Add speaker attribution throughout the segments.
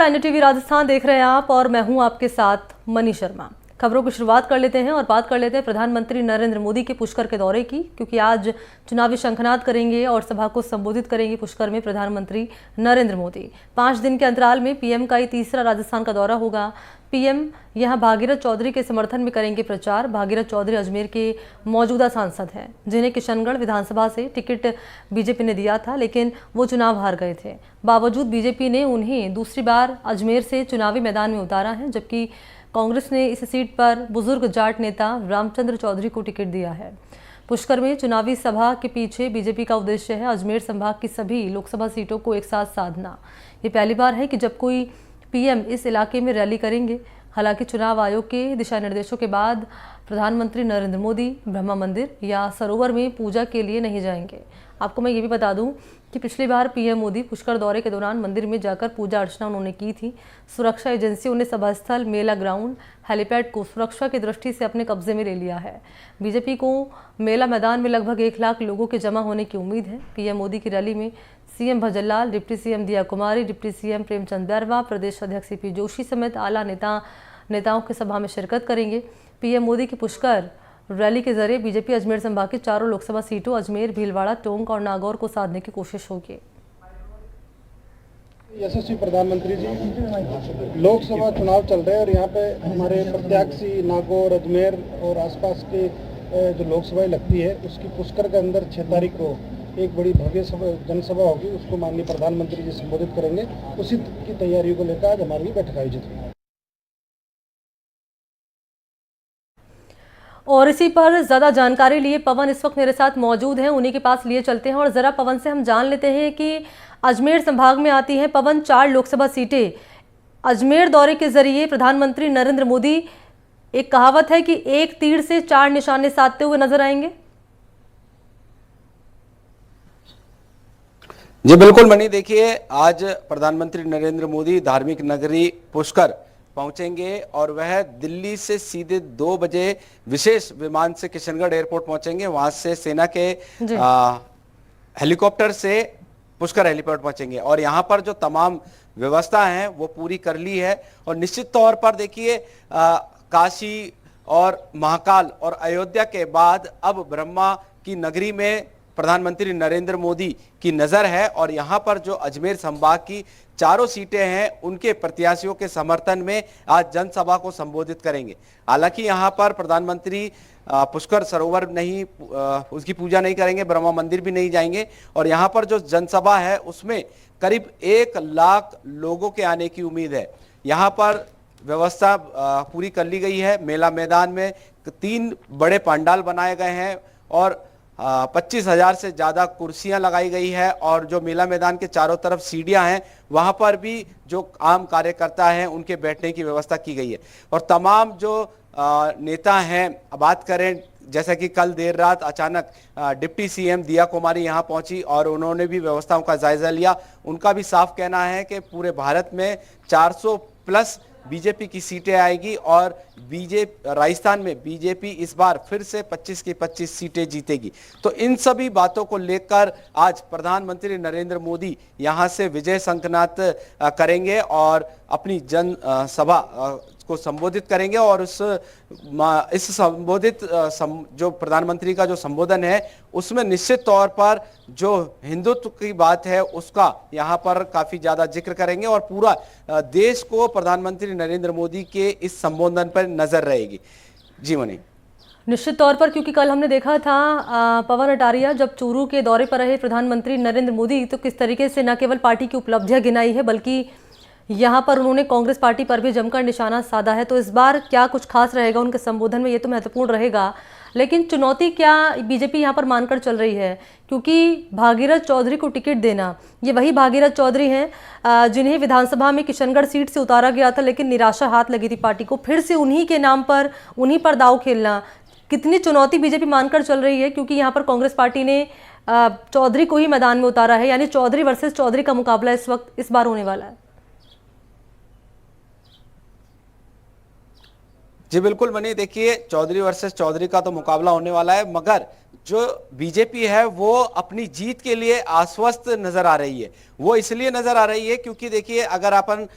Speaker 1: NDTV Rajasthan देख रहे हैं आप और मैं हूं आपके साथ मनी शर्मा। खबरों की शुरुआत कर लेते हैं और बात कर लेते हैं प्रधानमंत्री नरेंद्र मोदी के पुष्कर के दौरे की, क्योंकि आज चुनावी शंखनाद करेंगे और सभा को संबोधित करेंगे पुष्कर में प्रधानमंत्री नरेंद्र मोदी। 5 दिन के अंतराल में पीएम का ये तीसरा राजस्थान का दौरा होगा। पीएम यहां भागीरथ चौधरी के समर्थन में करेंगे प्रचार। भागीरथ चौधरी अजमेर के मौजूदा सांसद हैं, जिन्हें किशनगढ़ विधानसभा से टिकट बीजेपी ने दिया था, लेकिन वो चुनाव हार गए थे। बावजूद बीजेपी ने उन्हें दूसरी बार अजमेर से चुनावी मैदान में उतारा है, जबकि कांग्रेस ने इस सीट पर बुजुर्ग जाट नेता रामचंद्र चौधरी को टिकट दिया है। पुष्कर में चुनावी सभा के पीछे बीजेपी का उद्देश्य है अजमेर संभाग की सभी लोकसभा सीटों को एक साथ साधना। ये पहली बार है कि जब कोई पीएम इस इलाके में रैली करेंगे। हालांकि चुनाव आयोग के दिशा निर्देशों के बाद प्रधानमंत्री नरेंद्र मोदी ब्रह्मा मंदिर या सरोवर में पूजा के लिए नहीं जाएंगे। आपको मैं ये भी बता दूं कि पिछली बार पीएम मोदी पुष्कर दौरे के दौरान मंदिर में जाकर पूजा अर्चना उन्होंने की थी। सुरक्षा एजेंसियों ने सभा स्थल, मेला ग्राउंड, हेलीपैड को सुरक्षा की दृष्टि से अपने कब्जे में ले लिया है। बीजेपी को मेला मैदान में लगभग 1 लाख लोगों के जमा होने की उम्मीद है। पीएम मोदी की रैली में सीएम भजनलाल, डिप्टी सीएम दिया कुमारी, डिप्टी सीएम प्रेमचंद बैरवा, प्रदेश अध्यक्ष सीपी जोशी समेत आला नेताओं के सभा में शिरकत करेंगे। पीएम मोदी की पुष्कर रैली के जरिए बीजेपी अजमेर संभाग की चारों लोकसभा सीटों अजमेर, भीलवाड़ा, टोंक और नागौर को साधने की कोशिश होगी।
Speaker 2: यशस्वी प्रधानमंत्री जी, लोकसभा चुनाव चल रहे हैं और यहाँ पे हमारे प्रत्याशी नागौर, अजमेर और आसपास के जो लोकसभाएं लगती है, उसकी पुष्कर के अंदर 6 तारीख को एक बड़ी भव्य जनसभा होगी। उसको माननीय प्रधानमंत्री जी संबोधित करेंगे। उसी की तैयारियों को लेकर आज हमारी बैठक आयोजित हुई।
Speaker 1: और इसी पर ज्यादा जानकारी लिए पवन इस वक्त मेरे साथ मौजूद हैं, उन्हीं के पास लिए चलते हैं और जरा पवन से हम जान लेते हैं कि अजमेर संभाग में आती हैं पवन 4 लोकसभा सीटें। अजमेर दौरे के जरिए प्रधानमंत्री नरेंद्र मोदी, एक कहावत है कि एक तीर से 4 निशाने साधते हुए नजर आएंगे।
Speaker 3: जी बिल्कुल मनी, देखिए आज प्रधानमंत्री नरेंद्र मोदी धार्मिक नगरी पुष्कर पहुंचेंगे और वह दिल्ली से सीधे 2 बजे विशेष विमान से किशनगढ़ एयरपोर्ट पहुंचेंगे। वहां से सेना के हेलीकॉप्टर से पुष्कर हेलीपोर्ट पहुंचेंगे और यहां पर जो तमाम व्यवस्था है वो पूरी कर ली है। और निश्चित तौर पर देखिए काशी और महाकाल और अयोध्या के बाद अब ब्रह्मा की नगरी में प्रधानमंत्री नरेंद्र मोदी की नजर है और यहां पर जो अजमेर संभाग की चारों सीटें हैं उनके प्रत्याशियों के समर्थन में आज जनसभा को संबोधित करेंगे। हालांकि यहां पर प्रधानमंत्री पुष्कर सरोवर नहीं, उसकी पूजा नहीं करेंगे, ब्रह्मा मंदिर भी नहीं जाएंगे और यहां पर जो जनसभा है उसमें करीब 1 लाख लोगों के आने की उम्मीद है। यहां पर व्यवस्था पूरी कर ली गई है। मेला मैदान में 3 बड़े पंडाल बनाए गए हैं और 25,000 से ज्यादा कुर्सियां लगाई गई है और जो मेला मैदान के चारों तरफ सीढ़ियां हैं वहां पर भी जो आम कार्यकर्ता हैं उनके बैठने की व्यवस्था की गई है। और तमाम जो नेता हैं, बात करें जैसा कि कल देर रात अचानक डिप्टी सीएम दिया कुमारी यहां पहुंची और उन्होंने भी व्यवस्थाओं का जायजा लिया। उनका भी साफ कहना है कि पूरे भारत में 400 प्लस बीजेपी की सीटें आएगी और राजस्थान में बीजेपी इस बार फिर से 25 की 25 सीटें जीतेगी। तो इन सभी बातों को लेकर आज प्रधानमंत्री नरेंद्र मोदी यहां से विजय शंखनाद करेंगे और अपनी जन सभा को संबोधित करेंगे और इस संबोधित जो प्रधानमंत्री का जो संबोधन है उसमें निश्चित तौर पर जो हिंदुत्व की बात है उसका यहां पर काफी ज्यादा जिक्र करेंगे और पूरा देश को प्रधानमंत्री नरेंद्र मोदी के इस संबोधन पर नजर रहेगी। जी मनी,
Speaker 1: निश्चित तौर पर, क्योंकि कल हमने देखा था पवन अटारिया जब चूरू के दौरे पर रहे प्रधानमंत्री नरेंद्र मोदी, तो किस तरीके से न केवल पार्टी की उपलब्धियां गिनाई है बल्कि यहाँ पर उन्होंने कांग्रेस पार्टी पर भी जमकर निशाना साधा है। तो इस बार क्या कुछ खास रहेगा उनके संबोधन में, ये तो महत्वपूर्ण रहेगा। लेकिन चुनौती क्या बीजेपी यहाँ पर मानकर चल रही है, क्योंकि भागीरथ चौधरी को टिकट देना, ये वही भागीरथ चौधरी हैं जिन्हें विधानसभा में किशनगढ़ सीट से उतारा गया था, लेकिन निराशा हाथ लगी थी पार्टी को। फिर से उन्हीं के नाम पर, उन्हीं पर दाव खेलना, कितनी चुनौती बीजेपी मानकर चल रही है, क्योंकि यहाँ पर कांग्रेस पार्टी ने चौधरी को ही मैदान में उतारा है। यानी चौधरी वर्सेस चौधरी का मुकाबला इस बार होने वाला है।
Speaker 3: जी बिल्कुल मनी, देखिए चौधरी वर्सेस चौधरी का तो मुकाबला होने वाला है, मगर जो बीजेपी है वो अपनी जीत के लिए आश्वस्त नजर आ रही है। वो इसलिए नजर आ रही है क्योंकि देखिए, अगर अपन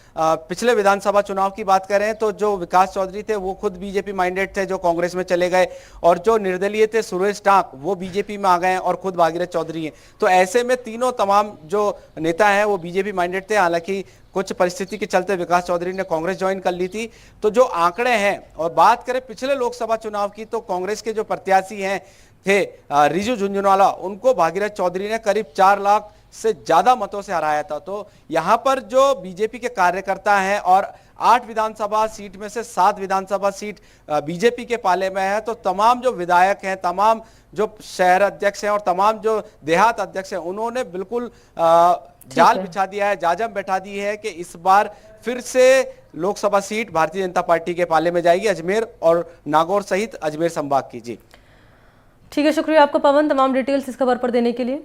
Speaker 3: पिछले विधानसभा चुनाव की बात करें तो जो विकास चौधरी थे वो खुद बीजेपी माइंडेड थे, जो कांग्रेस में चले गए, और जो निर्दलीय थे सुरेश टांक वो बीजेपी में आ गए और खुद भागीरथ चौधरी हैं। तो ऐसे में तीनों तमाम जो नेता हैं वो बीजेपी माइंडेड थे। हालांकि कुछ परिस्थिति के चलते विकास चौधरी ने कांग्रेस ज्वाइन कर ली थी। तो जो आंकड़े हैं, और बात करें पिछले लोकसभा चुनाव की, तो कांग्रेस के जो प्रत्याशी हैं थे रिजू झुंझुनवाला, उनको भागीरथ चौधरी ने करीब 4 लाख से ज्यादा मतों से हराया था। तो यहां पर जो बीजेपी के कार्यकर्ता हैं, और 8 विधानसभा सीट में से 7 विधानसभा सीट बीजेपी के पाले में है, तो तमाम जो विधायक हैं, तमाम जो शहर अध्यक्ष हैं और तमाम जो देहात अध्यक्ष हैं, उन्होंने बिल्कुल जाल बिछा दिया है, जाजम बैठा दी है कि इस बार फिर से लोकसभा सीट भारतीय जनता पार्टी के पाले में जाएगी, अजमेर और नागौर सहित अजमेर संभाग की। जी
Speaker 1: ठीक है, शुक्रिया आपका पवन, तमाम डिटेल्स इस खबर पर देने के लिए।